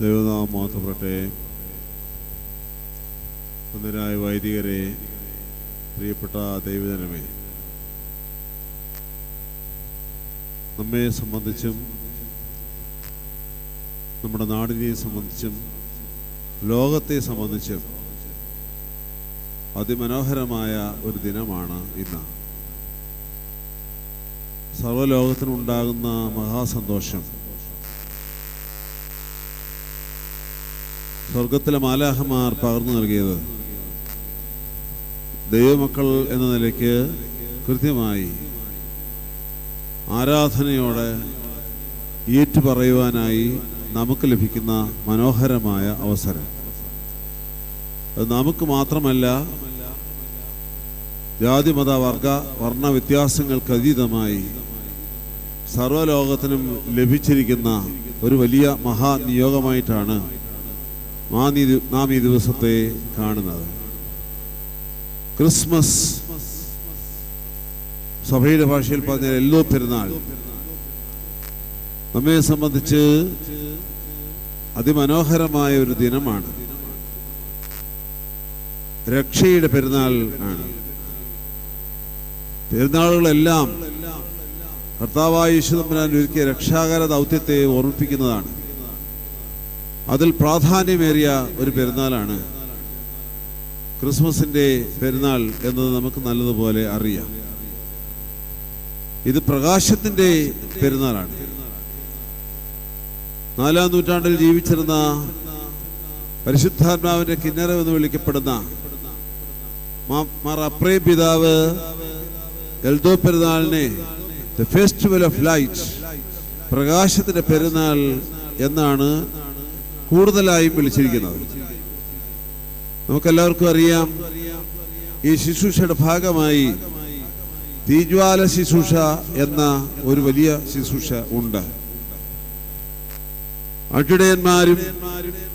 ദൈവനാമം മഹത്വപ്പെടട്ടെ. വന്ദരായ വൈദികരെ, പ്രിയപ്പെട്ട ദൈവജനമേ, നമ്മെ സംബന്ധിച്ചും നമ്മുടെ നാടിനെ സംബന്ധിച്ചും ലോകത്തെ സംബന്ധിച്ചും അതിമനോഹരമായ ഒരു ദിനമാണ് ഇന്ന്. സർവ്വലോകത്തിനുണ്ടാകുന്ന മഹാസന്തോഷം സ്വർഗത്തിലെ മാലാഖമാർ പകർന്നു നൽകിയത് ദൈവമക്കൾ എന്ന നിലയ്ക്ക് കൃത്യമായി ആരാധനയോടെ ഏറ്റുപറയുവാനായി നമുക്ക് ലഭിക്കുന്ന മനോഹരമായ അവസരം. അത് നമുക്ക് മാത്രമല്ല, ജാതി മത വർണ്ണ വ്യത്യാസങ്ങൾക്ക് അതീതമായി സർവ്വലോകത്തിനും ലഭിച്ചിരിക്കുന്ന ഒരു വലിയ മഹാനിയോഗമായിട്ടാണ് നാം ഈ ദിവസത്തെ കാണുന്നത്. ക്രിസ്മസ്, സഭയുടെ ഭാഷയിൽ പറഞ്ഞ എല്ലോ പെരുന്നാൾ, നമ്മെ സംബന്ധിച്ച് അതിമനോഹരമായ ഒരു ദിനമാണ്. രക്ഷയുടെ പെരുന്നാൾ ആണ്. പെരുന്നാളുകളെല്ലാം കർത്താവായ യേശു തമ്പുരാൻ ഒരുക്കിയ രക്ഷാകര ദൗത്യത്തെ ഓർമ്മിപ്പിക്കുന്നതാണ്. അതിൽ പ്രാധാന്യമേറിയ ഒരു പെരുന്നാളാണ് ക്രിസ്മസിന്റെ പെരുന്നാൾ എന്നത് നമുക്ക് നല്ലതുപോലെ അറിയാം. ഇത് പ്രകാശത്തിന്റെ പെരുന്നാളാണ്. 4-ാം നൂറ്റാണ്ടിൽ ജീവിച്ചിരുന്ന പരിശുദ്ധാത്മാവിന്റെ കിന്നരം എന്ന് വിളിക്കപ്പെടുന്ന മാർ അപ്രേ പിതാവ് എൽദോ പെരുന്നാളിനെ ദ ഫെസ്റ്റിവൽ ഓഫ് ലൈറ്റ്, പ്രകാശത്തിന്റെ പെരുന്നാൾ എന്നാണ് കൂടുതലായും വിളിച്ചിരിക്കുന്നത്. നമുക്കെല്ലാവർക്കും അറിയാം, ഈ ശുശ്രൂഷയുടെ ഭാഗമായി തീജ്വാല ശുശ്രൂഷ എന്ന ഒരു വലിയ ശുശ്രൂഷ ഉണ്ട്. അട്ടിടയന്മാരും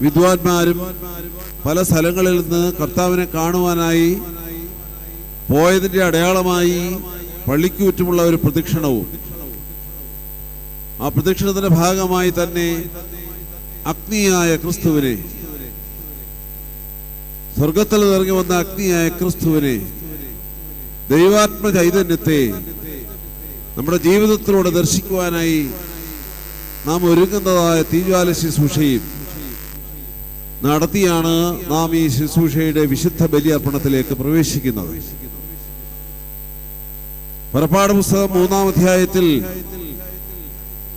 വിദ്വാൻമാരും പല സ്ഥലങ്ങളിൽ നിന്ന് കർത്താവിനെ കാണുവാനായി പോയതിന്റെ അടയാളമായി പള്ളിക്ക് ചുറ്റുമുള്ള ഒരു പ്രദക്ഷിണവും, ആ പ്രദക്ഷിണത്തിന്റെ ഭാഗമായി തന്നെ അഗ്നിയായ ക്രിസ്തുവിനെ, സ്വർഗത്തിൽ ഇറങ്ങി വന്ന അഗ്നിയായ ക്രിസ്തുവിനെ, ദൈവാത്മ ചൈതന്യത്തെ നമ്മുടെ ജീവിതത്തിലൂടെ ദർശിക്കുവാനായി നാം ഒരുങ്ങുന്നതായ തീജ്വാല ശുശ്രൂഷയും നടത്തിയാണ് നാം ഈ ശുശ്രൂഷയുടെ വിശുദ്ധ ബലിയർപ്പണത്തിലേക്ക് പ്രവേശിക്കുന്നത്. പുറപ്പാട് പുസ്തകം 3-ാം അധ്യായത്തിൽ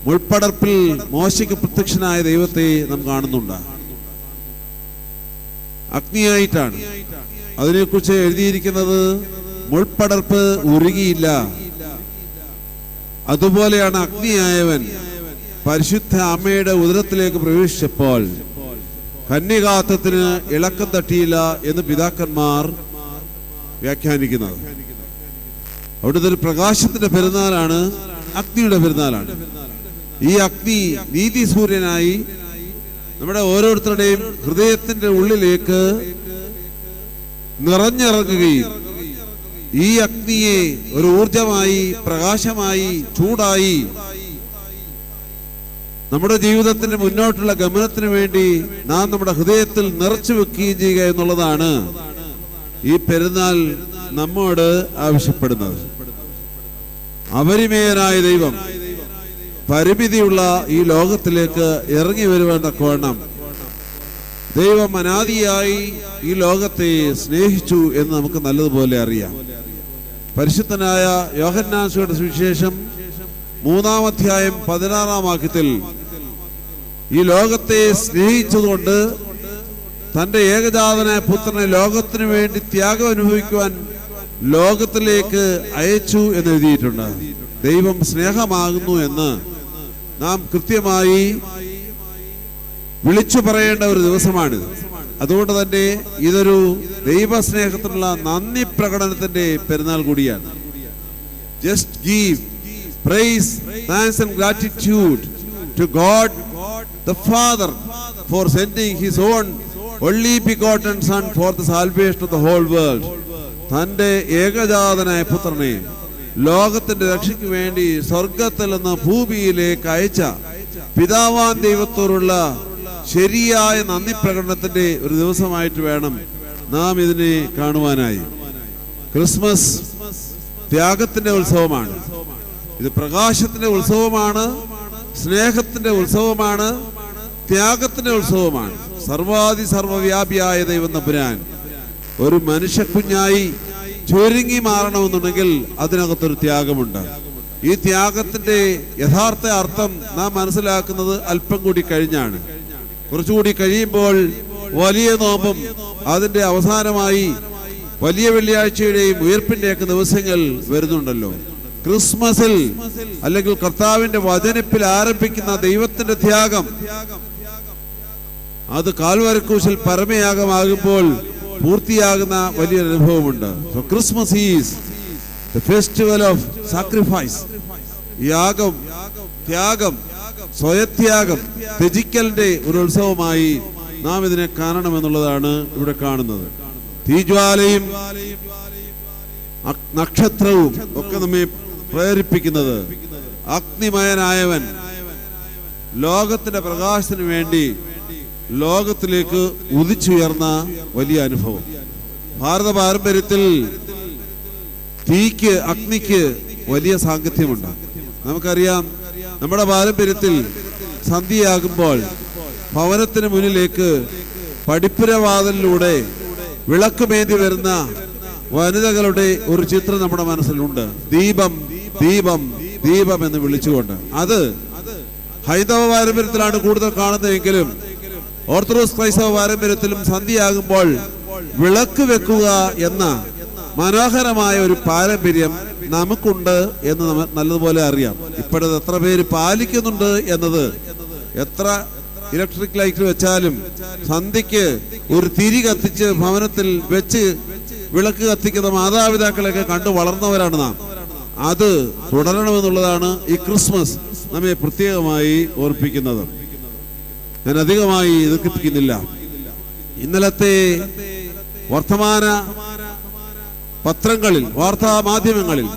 മുൾപ്പടർപ്പിൽ മോശയ്ക്ക് പ്രത്യക്ഷനായ ദൈവത്തെ നാം കാണുന്നുണ്ട്. അഗ്നിയായിട്ടാണ്. അതിനെക്കുറിച്ച് എഴുതിയിരിക്കുന്നത് മുൾപ്പടർപ്പ് ഉരുകിയില്ല, അതുപോലെയാണ് അഗ്നിയായവൻ പരിശുദ്ധ അമ്മയുടെ ഉദരത്തിലേക്ക് പ്രവേശിച്ചപ്പോൾ കന്യകാത്വത്തിന് ഇളക്കം തട്ടിയില്ല എന്ന് പിതാക്കന്മാർ വ്യാഖ്യാനിക്കുന്നത്. അവിടുത്തെ ഒരു പ്രകാശത്തിന്റെ പെരുന്നാളാണ്, അഗ്നിയുടെ പെരുന്നാളാണ്. ഈ അഗ്നി നീതി സൂര്യനായി നമ്മുടെ ഓരോരുത്തരുടെയും ഹൃദയത്തിന്റെ ഉള്ളിലേക്ക് നിറഞ്ഞിറങ്ങുകയും ഈ അഗ്നിയെ ഒരു ഊർജമായി, പ്രകാശമായി, ചൂടായി നമ്മുടെ ജീവിതത്തിന്റെ മുന്നോട്ടുള്ള ഗമനത്തിന് വേണ്ടി നാം നമ്മുടെ ഹൃദയത്തിൽ നിറച്ചു വെക്കുകയും ചെയ്യുക എന്നുള്ളതാണ് ഈ പെരുന്നാൾ നമ്മോട് ആവശ്യപ്പെടുന്നത്. അപരിമേയനായ ദൈവം പരിമിതിയുള്ള ഈ ലോകത്തിലേക്ക് ഇറങ്ങി വരുവാൻ തക്കവണ്ണം ദൈവം അനാദിയായി ഈ ലോകത്തെ സ്നേഹിച്ചു എന്ന് നമുക്ക് നല്ലതുപോലെ അറിയാം. പരിശുദ്ധനായ യോഹന്നാൻ സുവിശേഷം 3-ാം അധ്യായം 16-ാം വാക്യത്തിൽ ഈ ലോകത്തെ സ്നേഹിച്ചതുകൊണ്ട് തന്റെ ഏകജാതനായ പുത്രനെ ലോകത്തിന് വേണ്ടി ത്യാഗം അനുഭവിക്കുവാൻ ലോകത്തിലേക്ക് അയച്ചു എന്ന് എഴുതിയിട്ടുണ്ട്. ദൈവം സ്നേഹമാകുന്നു എന്ന് നാം കൃത്യമായി വിളിച്ചു പറയേണ്ട ഒരു ദിവസമാണിത്. അതുകൊണ്ട് തന്നെ ഇതൊരു ദൈവസ്നേഹത്തിനുള്ള നന്ദി പ്രകടനത്തിന്റെ പെരുന്നാൾ കൂടിയാണ്. Just give praise, thanks and gratitude to God the Father for sending his own only begotten Son for the salvation of the whole world. തന്റെ ഏകജാതനായ പുത്രനെ ലോകത്തിന്റെ രക്ഷയ്ക്ക് വേണ്ടി സ്വർഗത്തിൽ നിന്ന് ഭൂമിയിലേക്ക് അയച്ച പിതാവാൻ ദൈവത്തോടുള്ള ശരിയായ നന്ദി പ്രകടനത്തിന്റെ ഒരു ദിവസമായിട്ട് വേണം നാം ഇതിനെ കാണുവാനായി. ക്രിസ്മസ് ത്യാഗത്തിന്റെ ഉത്സവമാണ്. ഇത് പ്രകാശത്തിന്റെ ഉത്സവമാണ്, സ്നേഹത്തിന്റെ ഉത്സവമാണ്, ത്യാഗത്തിന്റെ ഉത്സവമാണ്. സർവവ്യാപിയായ ദൈവം തമ്പുരാൻ ഒരു മനുഷ്യക്കുഞ്ഞായി ചുരുങ്ങി മാറണമെന്നുണ്ടെങ്കിൽ അതിനകത്തൊരു ത്യാഗമുണ്ട്. ഈ ത്യാഗത്തിന്റെ യഥാർത്ഥ അർത്ഥം നാം മനസ്സിലാക്കുന്നത് അല്പം കൂടി കഴിഞ്ഞാണ്. കുറച്ചുകൂടി കഴിയുമ്പോൾ വലിയ നോമ്പും അതിന്റെ അവസാനമായി വലിയ വെള്ളിയാഴ്ചയുടെയും ഉയർപ്പിന്റെയൊക്കെ ദിവസങ്ങൾ വരുന്നുണ്ടല്ലോ. ക്രിസ്മസിൽ അല്ലെങ്കിൽ കർത്താവിന്റെ വചനപ്പിൽ ആരംഭിക്കുന്ന ദൈവത്തിന്റെ ത്യാഗം അത് കാൽവരിക്രൂശിൽ പരമയാഗമാകുമ്പോൾ പൂർത്തിയാകുന്ന വലിയൊരു അനുഭവമുണ്ട്. So Christmas is the festival of sacrifice. യാഗം, ത്യാഗം, സ്വയത്യാഗം, ത്യജിക്കലിന്റെ ഒരു ഉത്സവമായി നാം ഇതിനെ കാണണമെന്നുള്ളതാണ് ഇവിടെ കാണുന്നത്. തീജ്വാലയും നക്ഷത്രവും ഒക്കെ നമ്മെ പ്രേരിപ്പിക്കുന്നത് അഗ്നിമയനായവൻ ലോകത്തിന്റെ പ്രകാശത്തിന് വേണ്ടി ലോകത്തിലേക്ക് ഉദിച്ചുയർന്ന വലിയ അനുഭവം. ഭാരത പാരമ്പര്യത്തിൽ തീക്ക്, അഗ്നിക്ക് വലിയ സാങ്കത്യമുണ്ട്. നമുക്കറിയാം, നമ്മുടെ പാരമ്പര്യത്തിൽ സന്ധ്യയാകുമ്പോൾ ഭവനത്തിന് മുന്നിലേക്ക് പടിപ്പുരവാതിലിലൂടെ വിളക്കുമേന്തി വരുന്ന വനിതകളുടെ ഒരു ചിത്രം നമ്മുടെ മനസ്സിലുണ്ട്. ദീപം, ദീപം, ദീപം എന്ന് വിളിച്ചുകൊണ്ട്. അത് ഹൈന്ദവ പാരമ്പര്യത്തിലാണ് കൂടുതൽ കാണുന്നതെങ്കിലും ഓർത്തഡോക്സ് ക്രൈസ്തവ പാരമ്പര്യത്തിലും സന്ധ്യയാകുമ്പോൾ വിളക്ക് വെക്കുക എന്ന മനോഹരമായ ഒരു പാരമ്പര്യം നമുക്കുണ്ട് എന്ന് നല്ലതുപോലെ അറിയാം. ഇപ്പോഴത് എത്ര പേര് പാലിക്കുന്നുണ്ട് എന്നത്, എത്ര ഇലക്ട്രിക് ലൈറ്റ് വെച്ചാലും സന്ധ്യയ്ക്ക് ഒരു തിരി കത്തിച്ച് ഭവനത്തിൽ വെച്ച് വിളക്ക് കത്തിക്കുന്ന മാതാപിതാക്കളെയൊക്കെ കണ്ടു വളർന്നവരാണ് നാം. അത് തുടരണമെന്നുള്ളതാണ് ഈ ക്രിസ്മസ് നമ്മെ പ്രത്യേകമായി ഓർപ്പിക്കുന്നത്. ഞാൻ അധികമായി ദീർഘിപ്പിക്കുന്നില്ല. ഇന്നലത്തെ വർത്തമാന പത്രങ്ങളിൽ, വാർത്താ മാധ്യമങ്ങളിൽ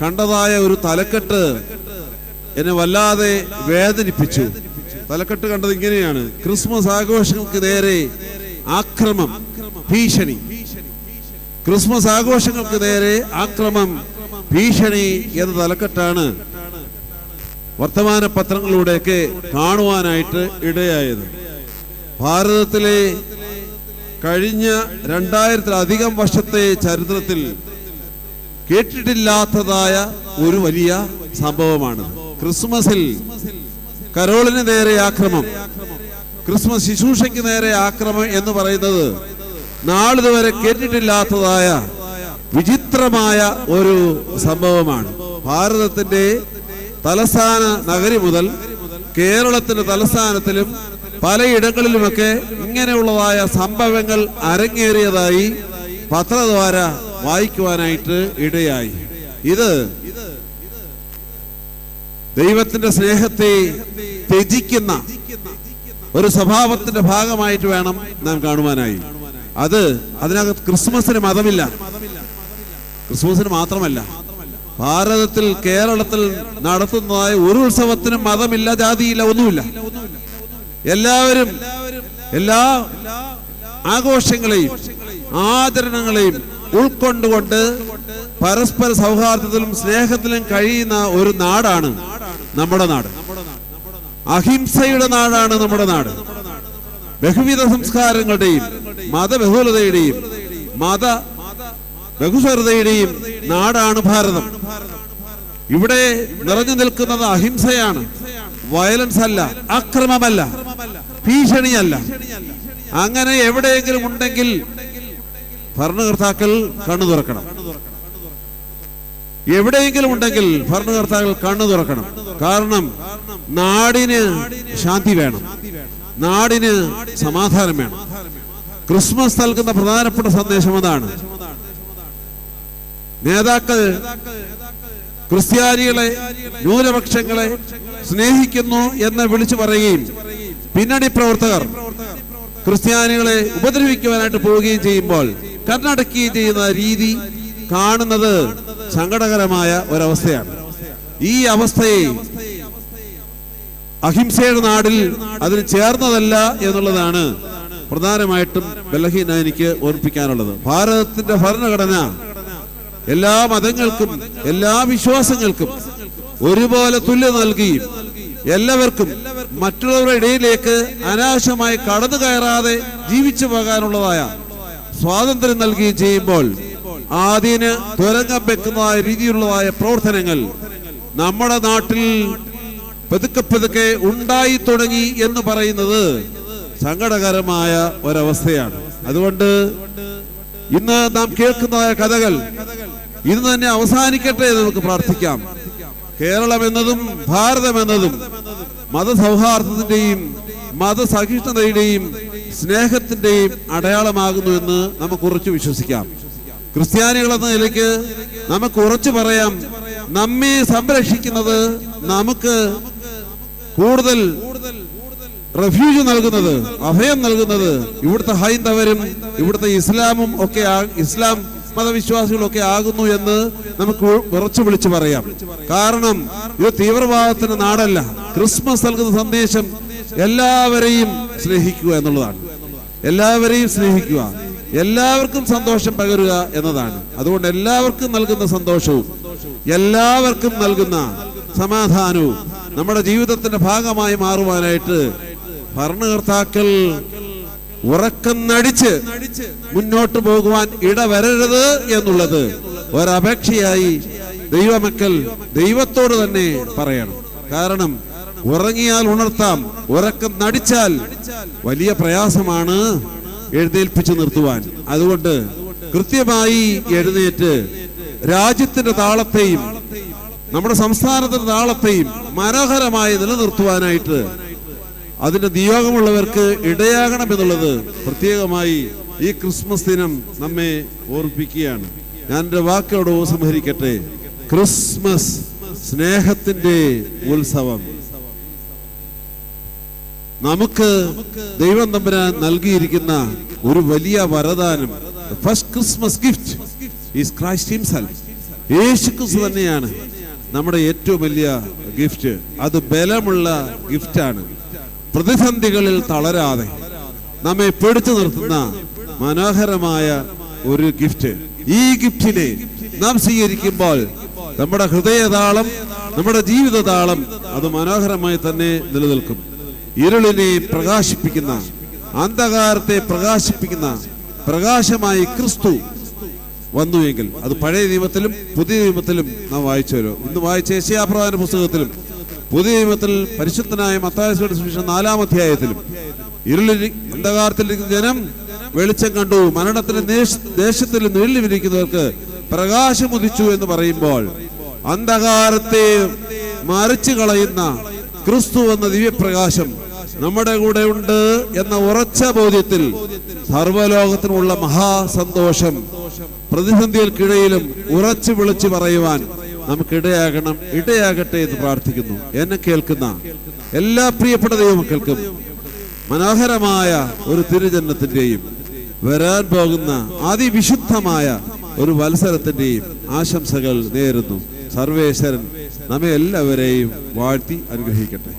കണ്ടതായ ഒരു തലക്കെട്ട് എന്നെ വല്ലാതെ വേദനിപ്പിച്ചു. തലക്കെട്ട് കണ്ടത് ഇങ്ങനെയാണ്: ക്രിസ്മസ് ആഘോഷങ്ങൾക്ക് നേരെ ആക്രമം, ഭീഷണി. ക്രിസ്മസ് ആഘോഷങ്ങൾക്ക് നേരെ ആക്രമം, ഭീഷണി എന്ന തലക്കെട്ടാണ് വർത്തമാന പത്രങ്ങളിലൂടെയൊക്കെ കാണുവാനായിട്ട് ഇടയായത്. ഭാരതത്തിലെ കഴിഞ്ഞ 2000-ലധികം വർഷത്തെ ചരിത്രത്തിൽ കേട്ടിട്ടില്ലാത്തതായ ഒരു വലിയ സംഭവമാണ്. ക്രിസ്മസിൽ കരോളിന് നേരെ ആക്രമം, ക്രിസ്മസ് ശുശ്രൂഷയ്ക്ക് നേരെ ആക്രമം എന്ന് പറയുന്നത് നാളിതുവരെ കേട്ടിട്ടില്ലാത്തതായ വിചിത്രമായ ഒരു സംഭവമാണ്. ഭാരതത്തിന്റെ തലസ്ഥാന നഗരി മുതൽ കേരളത്തിന്റെ തലസ്ഥാനത്തിലും പലയിടങ്ങളിലുമൊക്കെ ഇങ്ങനെയുള്ളതായ സംഭവങ്ങൾ അരങ്ങേറിയതായി പത്രദ്വാര വായിക്കുവാനായിട്ട് ഇടയായി. ഇത് ദൈവത്തിന്റെ സ്നേഹത്തെ ത്യജിക്കുന്ന ഒരു സ്വഭാവത്തിന്റെ ഭാഗമായിട്ട് വേണം നാം കാണുവാനായി. അതിനകത്ത് ക്രിസ്മസിന് മതമില്ല. ക്രിസ്മസിന് മാത്രമല്ല, ഭാരതത്തിൽ, കേരളത്തിൽ നടത്തുന്നതായ ഒരു ഉത്സവത്തിനും മതമില്ല, ജാതിയില്ല, ഒന്നുമില്ല. എല്ലാവരും എല്ലാ ആഘോഷങ്ങളെയും ആചരണങ്ങളെയും ഉൾക്കൊണ്ടുകൊണ്ട് പരസ്പര സൗഹാർദ്ദത്തിലും സ്നേഹത്തിലും കഴിയുന്ന ഒരു നാടാണ് നമ്മുടെ നാട്. അഹിംസയുടെ നാടാണ് നമ്മുടെ നാട്. ബഹുവിധ സംസ്കാരങ്ങളുടെയും മതബഹുലതയുടെയും മത ബഹുസ്വരതയുടെയും നാടാണ് ഭാരതം. ഇവിടെ നിറഞ്ഞു നിൽക്കുന്നത് അഹിംസയാണ്, വയലൻസ് അല്ല, അക്രമമല്ല, ഭീഷണിയല്ല. അങ്ങനെ എവിടെയെങ്കിലും ഉണ്ടെങ്കിൽ ഭരണകർത്താക്കൾ കണ്ണു തുറക്കണം. എവിടെയെങ്കിലും ഉണ്ടെങ്കിൽ ഭരണകർത്താക്കൾ കണ്ണു തുറക്കണം. കാരണം നാടിന് ശാന്തി വേണം, നാടിന് സമാധാനം വേണം. ക്രിസ്മസ് നൽകുന്ന പ്രധാനപ്പെട്ട സന്ദേശം അതാണ്. നേതാക്കൾ ക്രിസ്ത്യാനികളെ, ന്യൂനപക്ഷങ്ങളെ സ്നേഹിക്കുന്നു എന്ന് വിളിച്ചു പറയുകയും പിന്നണി പ്രവർത്തകർ ക്രിസ്ത്യാനികളെ ഉപദ്രവിക്കുവാനായിട്ട് പോവുകയും ചെയ്യുമ്പോൾ കണ്ണടക്കുകയും ചെയ്യുന്ന രീതി കാണുന്നത് സങ്കടകരമായ ഒരവസ്ഥയാണ്. ഈ അവസ്ഥയെ അഹിംസയുടെ നാടിൽ അതിന് ചേർന്നതല്ല എന്നുള്ളതാണ് പ്രധാനമായിട്ടും ബലഹീന എനിക്ക് ഓർമ്മിപ്പിക്കാനുള്ളത്. ഭാരതത്തിന്റെ ഭരണഘടന എല്ലാ മതങ്ങൾക്കും എല്ലാ വിശ്വാസങ്ങൾക്കും ഒരുപോലെ തുല്യം നൽകി എല്ലാവർക്കും മറ്റുള്ളവരുടെ ഇടയിലേക്ക് അനാവശ്യമായി കടന്നു കയറാതെ ജീവിച്ചു പോകാനുള്ളതായ സ്വാതന്ത്ര്യം നൽകുകയും ചെയ്യുമ്പോൾ അതിന് തുരങ്കം വെക്കുന്നതായ രീതിയിലുള്ളതായ പ്രവർത്തനങ്ങൾ നമ്മുടെ നാട്ടിൽ പതുക്കെ ഉണ്ടായി തുടങ്ങി എന്ന് പറയുന്നത് സങ്കടകരമായ ഒരവസ്ഥയാണ്. അതുകൊണ്ട് ഇന്ന് നാം കേൾക്കുന്നതായ കഥകൾ ഇന്ന് തന്നെ അവസാനിക്കട്ടെ എന്ന് നമുക്ക് പ്രാർത്ഥിക്കാം. കേരളം എന്നതും ഭാരതം എന്നതും മതസൗഹാർദ്ദത്തിന്റെയും മതസഹിഷ്ണുതയുടെയും സ്നേഹത്തിന്റെയും അടയാളമാകുന്നു എന്ന് നമുക്ക് ഉറച്ചു വിശ്വസിക്കാം. ക്രിസ്ത്യാനികൾ എന്ന നിലയ്ക്ക് നമുക്ക് ഉറച്ചു പറയാം, നമ്മെ സംരക്ഷിക്കുന്നത്, നമുക്ക് കൂടുതൽ റെഫ്യൂജ് നൽകുന്നത്, അഭയം നൽകുന്നത് ഇവിടുത്തെ ഹൈന്ദവരും ഇവിടുത്തെ ഇസ്ലാമും ഒക്കെ ഇസ്ലാം മതവിശ്വാസികളൊക്കെ ആകുന്നു എന്ന് നമുക്ക് ഉറച്ചു വിളിച്ചു പറയാം. കാരണം ഇത് തീവ്രവാദത്തിന്റെ നാടല്ല. ക്രിസ്മസ് നൽകുന്ന സന്ദേശം എല്ലാവരെയും സ്നേഹിക്കുക എന്നുള്ളതാണ്. എല്ലാവരെയും സ്നേഹിക്കുക, എല്ലാവർക്കും സന്തോഷം പകരുക എന്നതാണ്. അതുകൊണ്ട് എല്ലാവർക്കും നൽകുന്ന സന്തോഷവും എല്ലാവർക്കും നൽകുന്ന സമാധാനവും നമ്മുടെ ജീവിതത്തിന്റെ ഭാഗമായി മാറുവാനായിട്ട് ഭരണകർത്താക്കൾ ഉറക്കം നടിച്ച് മുന്നോട്ട് പോകുവാൻ ഇടവരരുത് എന്നുള്ളത് ഒരപേക്ഷയായി ദൈവമക്കൾ ദൈവത്തോട് തന്നെ പറയണം. കാരണം ഉറങ്ങിയാൽ ഉണർത്താം, ഉറക്കം നടിച്ചാൽ വലിയ പ്രയാസമാണ് എഴുന്നേൽപ്പിച്ചു നിർത്തുവാൻ. അതുകൊണ്ട് കൃത്യമായി എഴുന്നേറ്റ് രാജ്യത്തിന്റെ താളത്തെയും നമ്മുടെ സംസ്ഥാനത്തിന്റെ താളത്തെയും മനോഹരമായി നിലനിർത്തുവാനായിട്ട് അതിന്റെ നിയോഗമുള്ളവർക്ക് ഇടയാകണം എന്നുള്ളത് പ്രത്യേകമായി ഈ ക്രിസ്മസ് ദിനം നമ്മെ ഓർമ്മിപ്പിക്കുകയാണ്. ഞാൻ എൻ്റെ വാക്കോട് ഉപസംഹരിക്കട്ടെ. ക്രിസ്മസ് സ്നേഹത്തിന്റെ ഉത്സവം. നമുക്ക് ദൈവം തമ്പുരാൻ നൽകിയിരിക്കുന്ന ഒരു വലിയ വരദാനം, first Christmas gift is Christ himself. യേശു ക്രിസ്തു തന്നെയാണ് നമ്മുടെ ഏറ്റവും വലിയ ഗിഫ്റ്റ്. അത് ബലമുള്ള ഗിഫ്റ്റാണ്. പ്രതിസന്ധികളിൽ തളരാതെ നമ്മെ പിടിച്ചു നിർത്തുന്ന മനോഹരമായ ഒരു ഗിഫ്റ്റ്. ഈ ഗിഫ്റ്റിനെ നാം സ്വീകരിക്കുമ്പോൾ നമ്മുടെ ഹൃദയതാളം, നമ്മുടെ ജീവിതതാളം അത് മനോഹരമായി തന്നെ നിലനിൽക്കും. ഇരുളിനെ പ്രകാശിപ്പിക്കുന്ന, അന്ധകാരത്തെ പ്രകാശിപ്പിക്കുന്ന പ്രകാശമായി ക്രിസ്തു വന്നുവെങ്കിൽ അത് പഴയ നിയമത്തിലും പുതിയ നിയമത്തിലും നാം വായിച്ചല്ലോ. ഇന്ന് വായിച്ച യെശയ്യാപ്രവാചകന്റെ പുസ്തകത്തിലും പുതിയ നിയമത്തിൽ പരിശുദ്ധനായ മത്തായിയുടെ സുവിശേഷം 4-ാം അധ്യായത്തിലും ഇരുളിൽ അന്ധകാരത്തിലിരിക്കുന്ന ജനം വെളിച്ചം കണ്ടു, മരണത്തിന്റെ ദേശത്തിൽ നിഴലിലിരിക്കുന്നവർക്ക് പ്രകാശം ഉദിച്ചു എന്ന് പറയുമ്പോൾ അന്ധകാരത്തെ മറിച്ചു കളയുന്ന ക്രിസ്തു എന്ന ദിവ്യപ്രകാശം നമ്മുടെ കൂടെ ഉണ്ട് എന്ന ഉറച്ച ബോധ്യത്തിൽ സർവ്വലോകത്തിനുള്ള മഹാസന്തോഷം പ്രതിസന്ധികൾക്കിടയിലും ഉറച്ചു വിളിച്ചു പറയുവാൻ നമുക്കിടയാകണം, ഇടയാകട്ടെ എന്ന് പ്രാർത്ഥിക്കുന്നു. എന്നെ കേൾക്കുന്ന എല്ലാ പ്രിയപ്പെട്ട ദൈവമക്കൾക്കും മനോഹരമായ ഒരു തിരുജന്മത്തിന്റെയും വരാൻ പോകുന്ന അതിവിശുദ്ധമായ ഒരു വത്സരത്തിന്റെയും ആശംസകൾ നേരുന്നു. സർവേശ്വരൻ നമ്മെ എല്ലാവരെയും വാഴ്ത്തി അനുഗ്രഹിക്കട്ടെ.